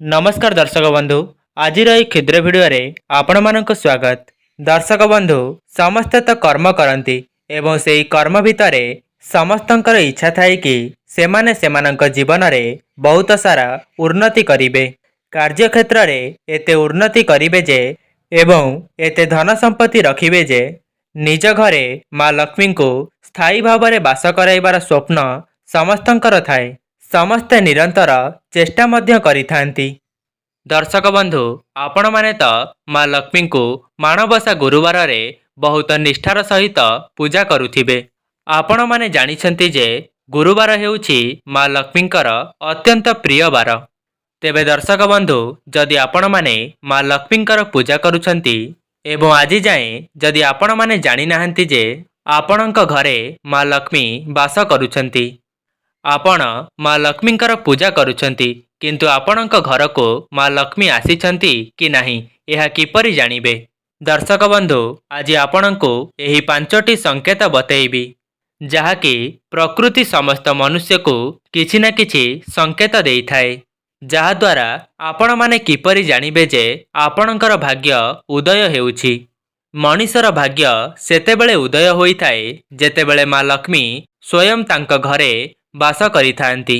नमस्कार दर्शक बंधु आज क्षुद्र भिडियो आपण मानक स्वागत। दर्शक बंधु समस्ते तो कर्म करती एवं से कर्म भितर समस्तंकर इच्छा थाए कि सेमाने सेमानंक जीवन रे बहुत सारा उन्नति करिवे, कार्य क्षेत्र रे एते उन्नति करिवे जे एवं एते धन संपत्ति रखिवे जे निज घरे माँ लक्ष्मी को स्थायी भाव में बास कराइबार स्वप्न समस्तंकर थाए। समस्ते निरंतर चेष्टा मध्य करिथांती। दर्शक बंधु आपण माने तो माँ लक्ष्मी को माणबसा गुरुवार रे बहुत निष्ठार सहित पूजा करुथिबे। आपण माने जानिछंती जे गुरुवार हेउछि माँ लक्ष्मींकर अत्यंत प्रिय बार। तेबे दर्शक बंधु जदि आपण माने माँ लक्ष्मींकर पूजा करुछंती एवं आज जाए जदि आपण माने जानि नाहंती जे आपणक घरे माँ लक्ष्मी बास करुछंती, आपण माँ लक्ष्मींकर पूजा करुछंती किंतु आपणक घर को माँ लक्ष्मी आसीछंती कि नहीं यह किपरि जानिबे। दर्शक बंधु आज आपणको एही पांचटी संकेत बतैबी जहाँकि प्रकृति समस्त मनुष्य को किछि ना किछि संकेत देइथाए, जहाद्वारा आपण माने किपरि जानिबे जे आपणकर भाग्य उदय हेउछि। मनीषर भाग्य सेतेबेले उदय होइथाए जेतेबेले माँ लक्ष्मी स्वयं तांक घरे बास करिथांती।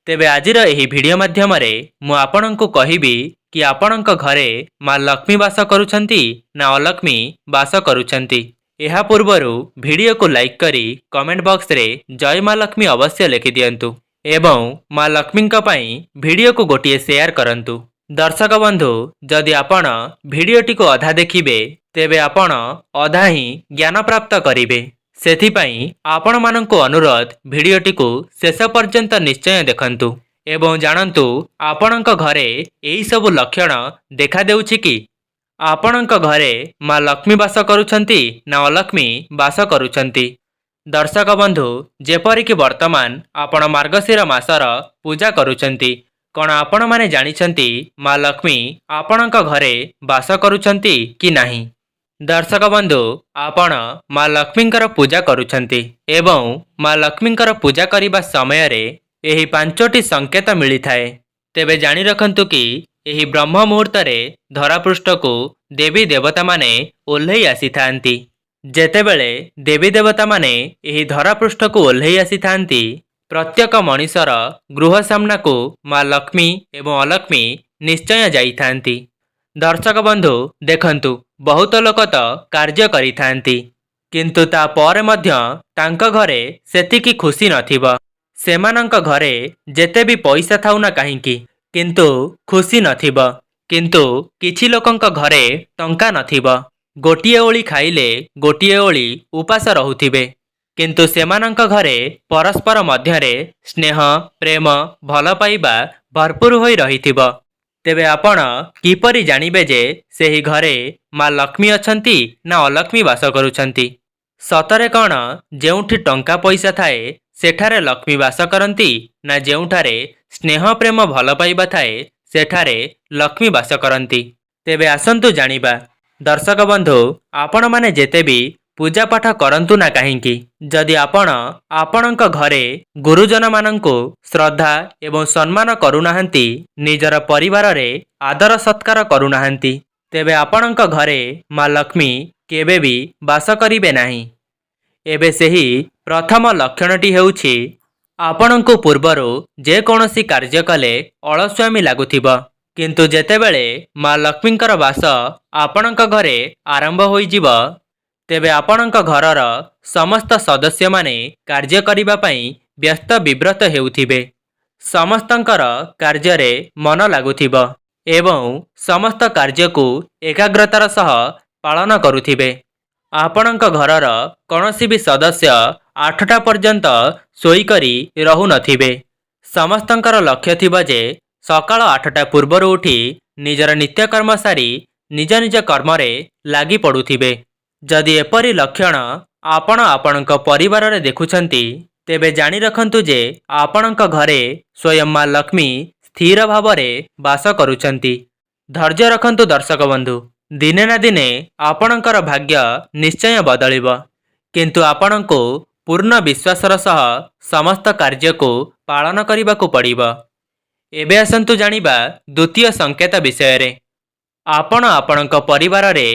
तेबे आजिर एही भिडियो माध्यम रे मु आपणंकु कहिबी कि आपणंक घरे माँ लक्ष्मी बास करुछंती ना अलक्ष्मी बास करुछंती। एहा पूर्वरु भिडियो को लाइक करी कमेंट बॉक्स रे जय माँ लक्ष्मी अवश्य लिखि दियंतु एवं माँ लक्ष्मी पई भिडियो को गोटिए शेयर करंतु। दर्शक बंधु जदि आपण भिडियोटी को अधा देखिबे तेबे आपण अधा ही ज्ञान प्राप्त करिवे। सेथिपाई आपण मानंको अनुरोध भिडियोटी को शेष पर्यंत निश्चय देखंतु एवं जानंतु आपणक घरे एही सब लक्षण देखा देउछि कि आपणक घरे माँ लक्ष्मी बास करुछंती ना अलक्ष्मी बास करुछंती। दर्शक बंधु जेपरिक वर्तमान आपण मार्गशीर मासर पूजा करुछंती, कण आपण माने जानिछंती माँ लक्ष्मी आपणक घरे बास करुछंती कि नाही। दर्शक बंधु आपण माँ लक्ष्मींकर पूजा करुछंती एवं माँ लक्ष्मींकर पूजा करिबा समय रे एही पांचटी संकेत मिली थाए। तेबे जानि रखंतु कि एही ब्रह्म मुहूर्त रे धरापृष्ठ को देवी देवता माने ओल्हेई आसी थांती। जेतेबेले देवी देवता माने एही धरापृष्ठ को ओल्हेई आसी थांती प्रत्येक मनीषर गृह सामना को माँ लक्ष्मी एवं अलक्ष्मी निश्चय जाई थांती। दर्शक बंधु देखंतु बहुत लोक तो कार्य करिथांती किंतु ता पर मध्य तांक घरे सेतिकी खुशी नथिबो। सेमानंक घरे जेते भी पैसा थाउ ना काहींकी किंतु खुशी नथिबो, किंतु किछि लोकंक घरे टंका नथिबो, गोटिए ओळी खाइले गोटिए ओळी उपास रहुथिबे किंतु सेमानंक घरे परस्पर मध्यरे स्नेह प्रेम भल पाइबा भरपूर होई रहिथिबो। तेबे आपण किपरि जानिबे जे सेही घरे माँ लक्ष्मी अछंती ना अलक्ष्मी बास करुछंती। सतरे कण जेउठी टंका पैसा थाए सेठारे लक्ष्मी बास करंती ना जेउठारे स्नेह प्रेम भल पाइबा थाए सेठारे लक्ष्मी बास करंती। तेबे आसंतु जानिबा दर्शक बंधु आपण माने जेते भी पूजा पाठ करंतु ना काहींकी जदि आपण आपणक घरे गुरुजन मानंको श्रद्धा एवं सम्मान करुनाहांती, निजर परिवार रे आदर सत्कार करुनाहांती, तेबे आपणक घरे माँ लक्ष्मी केबे भी बास करिवे नाही। एबे सेही प्रथम लक्षणटी हेउछि आपणको पूर्वरु जे कोनोसी कार्य कले अलस्वामी लागुथिबो किंतु जेतेबेले माँ लक्ष्मींकर बास आपणक घरे आरंभ होई जिवो तेबे आपणक घरर समस्त सदस्य माने कार्य करिबा पई व्यस्त विव्रत हेउथिबे, समस्तंकर कार्य रे मन लागुथिबो एवं समस्त कार्य को एकाग्रतार सह पालन करुथिबे। आपणक घरर कोनोसी भी सदस्य 8टा पर्यंत सोई करी रहु नथिबे। समस्तंकर लक्ष्य थिबा जे सकाळ 8टा पूर्वरु उठी निजर नित्यकर्म सारी निज निज कर्म रे लागि पडुथिबे। जदि एपरी लक्षण आपण आपणक परिवार रे देखुछंती तेबे जानि रखंतु जे आपणक घरे स्वयं माँ लक्ष्मी स्थिर भाव रे बास करुछंती। धैर्य रखंतु दर्शक बंधु, दिने ना दिने आपणकर भाग्य निश्चय बदलिबो किंतु आपणको पूर्ण विश्वासर सह समस्त कार्य को पालन करिबाकु पड़िबो। एबे आसन्तु जानिबा द्वितीय संकेत विषय रे। आपण आपणक परिवार रे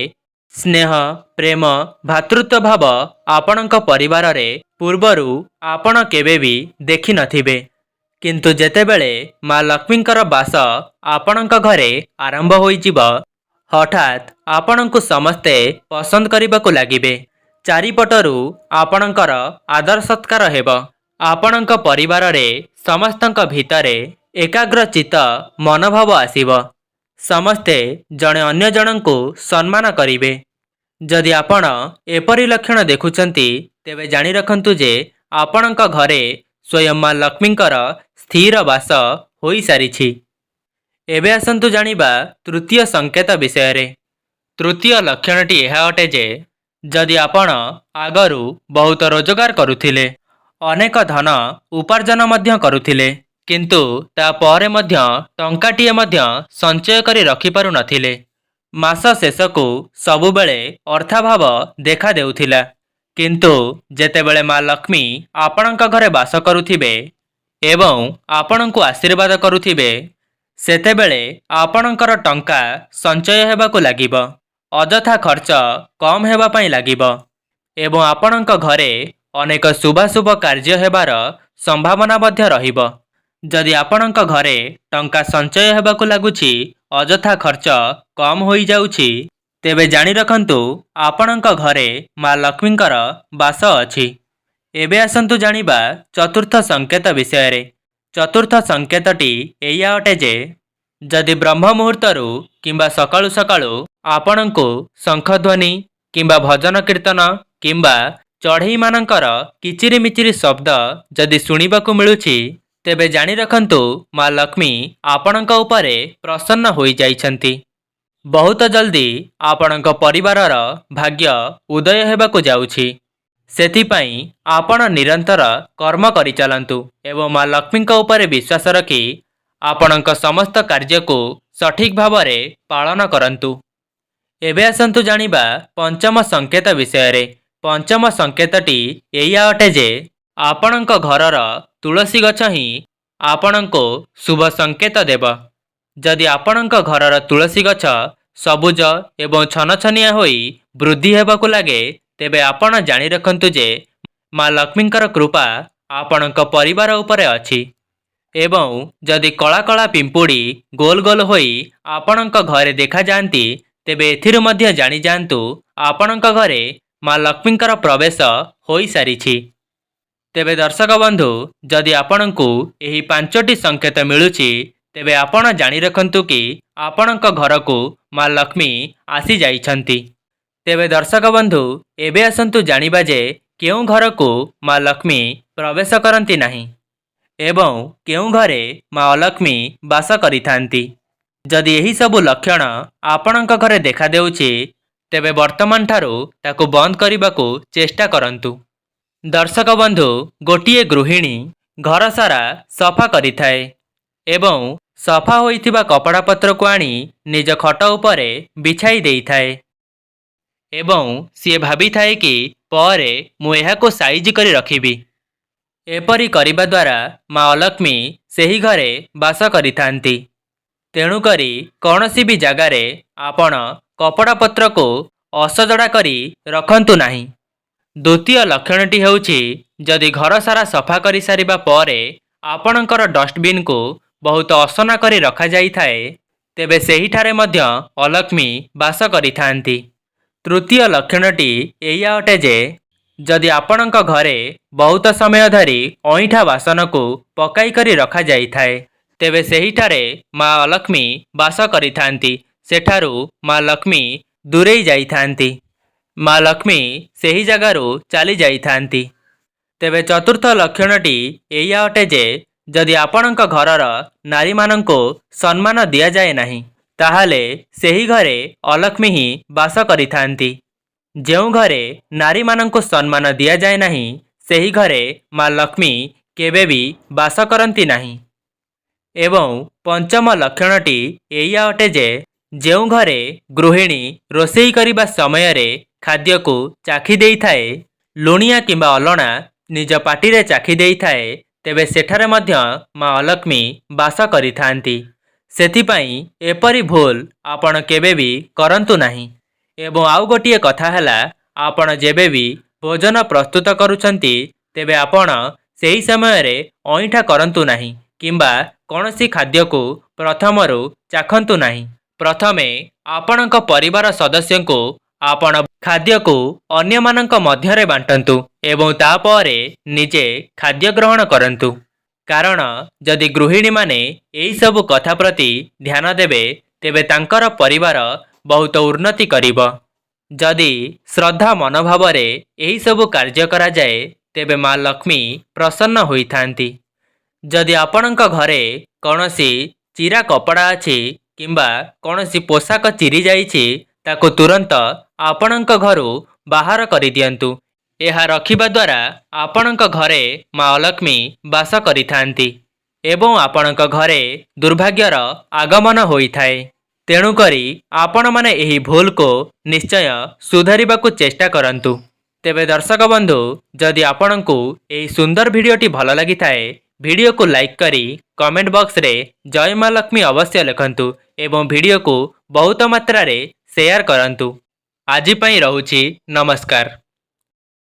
स्नेह प्रेम भातृत्व भाव आपणक परिवार रे पूर्वरु आपण केबे भी देखि नथिबे, किंतु जेतेबेले माँ लक्ष्मींकर बास आपणक घरे आरंभ होइजिब हठात आपणଙ୍କୁ समस्ते पसंद करबाकू लागिबे। चारिपटरू आपणकर आदर सत्कार हेब। आपणक परिवार रे समस्तक भितरे एकाग्रचित मनोभाव आसिब। समस्ते जणे अन्य जनଙ୍କୁ सम्मान करिवे। जदि आपण एपरि लक्षण देखुचंती तेबे जानि रखंतु जे आपणक घरे स्वयं माँ लक्ष्मींकर स्थिर बास होई सारिछि। एबे आसन्तु जानिबा तृतीय संकेत विषय रे। तृतीय लक्षणटी यह अटे जे जदि आपण आगरू बहुत रोजगार करुथिले, अनेक धन उपार्जन मध्य करुथिले, किंतु ता परे मध्य टंकाटिए मध्य संचय करी रखि पारु नथिले, मास शेषकू सबुबेले अर्थाभाव देखा देउथिला, किंतु जेतेबेले माँ लक्ष्मी आपणक घरे बास करुथिबे एवं आपणଙ୍କୁ आशीर्वाद करुथिबे सेतेबेले आपणकर टंका संचय हेबाकू लागिब, अजथा खर्च कम हेबा पई लागिब एवं आपणक घरे अनेक शुभाशुभ कार्य हेबार संभावना मध्य रहिब। जदि आपणक घरे टंका संचय हेबाकू लागुछि, अजथा खर्च कम होई जाउछि, तेबे जानि रखंतु आपणक घरे माँ लक्ष्मींकर बास अछि। एबे आसन्तु जानिबा चतुर्थ संकेत विषय रे। चतुर्थ संकेतटी एया अटे जे जदि ब्रह्म मुहूर्तरू किंबा सकाळु सकाळु आपणଙ୍କୁ शंखध्वनि किंबा भजन कीर्तन किंबा चढ़ई मानकर किचिरी मिचिरी शब्द जदि शुणिबाकू मिलुछि, तेबे जानि रखंतु माँ लक्ष्मी आपणଙ୍କ उपरे प्रसन्न होई जाइछंती। बहुत जल्दी आपणଙ୍କ परिवारर भाग्य उदय हेबाकू जाउछि। सेथिपाई आपण निरंतर कर्म करि चलंतु एवं माँ लक्ष्मींक उपरे विश्वास रखी आपणଙ୍କ समस्त कार्यको सठिक भावरे पालन करंतु। एबे आसन्तु जानिबा पंचम संकेत विषय रे। पंचम संकेतटी एया अटे जे आपणଙ୍କ घरर तुलसी गछ ही आपणଙ୍କୁ शुभ संकेत देव। जदि आपणଙ୍କ घरर तुलसी गछ सबुज एवं छनछनिया होई वृद्धि हेबाकू लागे, तेबे आपण जानि रखंतु जे माँ लक्ष्मींकर कृपा आपणଙ୍କ परिवार उपरे अछि। एवं जदि कला कला पिंपुड़ी गोल गोल होई आपणଙ୍କ घरे देखा जांती, तेबे एथिरु मध्य जानि जांतु आपणଙ୍କ घरे माँ लक्ष्मींकर प्रवेश होई सारिछि। तेबे दर्शक बंधु, जदि आपणଙ୍କୁ एही पांचटी संकेत मिलुछि, तेबे आपण जानि रखंतु कि आपणଙ୍କ घरकू माँ लक्ष्मी आसी जाइछंती। तेबे दर्शक बंधु, एबे आसन्तु जानिबा जे केउं घरकू माँ लक्ष्मी प्रवेश करंती नाही एवं केउं घरे माँ अलक्ष्मी बास करिथांती। जदि एही सबु लक्षण आपणଙ୍କ घरे देखा देउछि, तेबे वर्तमान ठारू ताकू बंद करिबाकू चेष्टा करंतु। दर्शक बंधु, गोटिए गृहिणी घर सारा सफा करिथाए एवं सफा होइथिबा कपड़ा पत्र को आनी निज खट उपरे बिछाई देइथाए एवं सी भाभी थाए कि परे मु एहाको साइज करी रखिबी। एपरी करिबा द्वारा माँ अलक्ष्मी सेही घरे बास करिथांती। तेणुकरी कौनसी भी जगारे आपण कपड़ा पत्र को असजड़ा करी रखंतु नाही। द्वितीय लक्षणटी हेउछि, जदि घर सारा सफा करि सारिबा परे आपणकर डस्टबिन को बहुत असना करी रखा जाइथाए, तेबे सेही ठारे मध्य अलक्ष्मी बास करिथांती। तृतीय लक्षणटी एया अटे जे जदि आपणଙ୍କ घरे बहुत समय धरी अईठा बासन को पकाई करी रखा जाइथाए, तेबे सेही ठारे माँ अलक्ष्मी बास करिथांती। सेठारू माँ लक्ष्मी दूरेई जाइथांती। माँ लक्ष्मी सेही जगारू चली जाइथांती। तेबे चतुर्थ लक्षणटी एया अटे जे जदि आपणଙ୍କ घरर नारी माननको सम्मान दिया जाए नाही, ताहाले सेही घरे अलक्ष्मी ही बास करिथांती। जेउ घरे नारी माननको सम्मान दिया जाए नाही, सेही घरे माँ लक्ष्मी केबे भी बास करंती नाही। एवं पंचम लक्षणटी एया अटे जे जेउ घरे गृहिणी रोषेई करिबा समय रे खाद्य को चाखी देइथाए, लुणिया किंबा अलणा निज पाटी रे चाखी देइथाए, ତେବେ ସେଠାରେ ମଧ୍ୟ ମା ଅଲକ୍ଷ୍ମୀ ବାସ କରିଥାନ୍ତି। ସେଥିପାଇଁ ଏପରି ଭୁଲ ଆପଣ କେବେ ବି କରନ୍ତୁ ନାହିଁ। ଏବଂ ଆଉ ଗୋଟିଏ କଥା ହେଲା, ଆପଣ ଯେବେ ବି ଭୋଜନ ପ୍ରସ୍ତୁତ କରୁଛନ୍ତି ତେବେ ଆପଣ ସେହି ସମୟରେ ଅଇଁଠା କରନ୍ତୁ ନାହିଁ କିମ୍ବା କୌଣସି ଖାଦ୍ୟକୁ ପ୍ରଥମରୁ ଚାଖନ୍ତୁ ନାହିଁ। ପ୍ରଥମେ ଆପଣଙ୍କ ପରିବାର ସଦସ୍ୟଙ୍କୁ ଆପଣ ଖାଦ୍ୟକୁ ଅନ୍ୟମାନଙ୍କ ମଧ୍ୟରେ ବାଣ୍ଟନ୍ତୁ ଏବଂ ତାପରେ ନିଜେ ଖାଦ୍ୟ ଗ୍ରହଣ କରନ୍ତୁ। କାରଣ ଯଦି ଗୃହିଣୀମାନେ ଏହିସବୁ କଥା ପ୍ରତି ଧ୍ୟାନ ଦେବେ ତେବେ ତାଙ୍କର ପରିବାର ବହୁତ ଉନ୍ନତି କରିବ। ଯଦି ଶ୍ରଦ୍ଧା ମନୋଭାବରେ ଏହିସବୁ କାର୍ଯ୍ୟ କରାଯାଏ ତେବେ ମା ଲକ୍ଷ୍ମୀ ପ୍ରସନ୍ନ ହୋଇଥାନ୍ତି। ଯଦି ଆପଣଙ୍କ ଘରେ କୌଣସି ଚିରା କପଡ଼ା ଅଛି କିମ୍ବା କୌଣସି ପୋଷାକ ଚିରି ଯାଇଛି ତାକୁ ତୁରନ୍ତ ଆପଣଙ୍କ ଘରୁ ବାହାର କରିଦିଅନ୍ତୁ। ଏହା ରଖିବା ଦ୍ୱାରା ଆପଣଙ୍କ ଘରେ ମା ଅଲକ୍ଷ୍ମୀ ବାସ କରିଥାନ୍ତି ଏବଂ ଆପଣଙ୍କ ଘରେ ଦୁର୍ଭାଗ୍ୟର ଆଗମନ ହୋଇଥାଏ। ତେଣୁକରି ଆପଣମାନେ ଏହି ଭୁଲକୁ ନିଶ୍ଚୟ ସୁଧାରିବାକୁ ଚେଷ୍ଟା କରନ୍ତୁ। ତେବେ ଦର୍ଶକ ବନ୍ଧୁ, ଯଦି ଆପଣଙ୍କୁ ଏହି ସୁନ୍ଦର ଭିଡ଼ିଓଟି ଭଲ ଲାଗିଥାଏ ଭିଡ଼ିଓକୁ ଲାଇକ୍ କରି କମେଣ୍ଟ ବକ୍ସରେ ଜୟ ମା ଲକ୍ଷ୍ମୀ ଅବଶ୍ୟ ଲେଖନ୍ତୁ ଏବଂ ଭିଡ଼ିଓକୁ ବହୁତ ମାତ୍ରାରେ ସେୟାର କରନ୍ତୁ। ଆଜି ପାଇଁ ରହୁଛି, ନମସ୍କାର।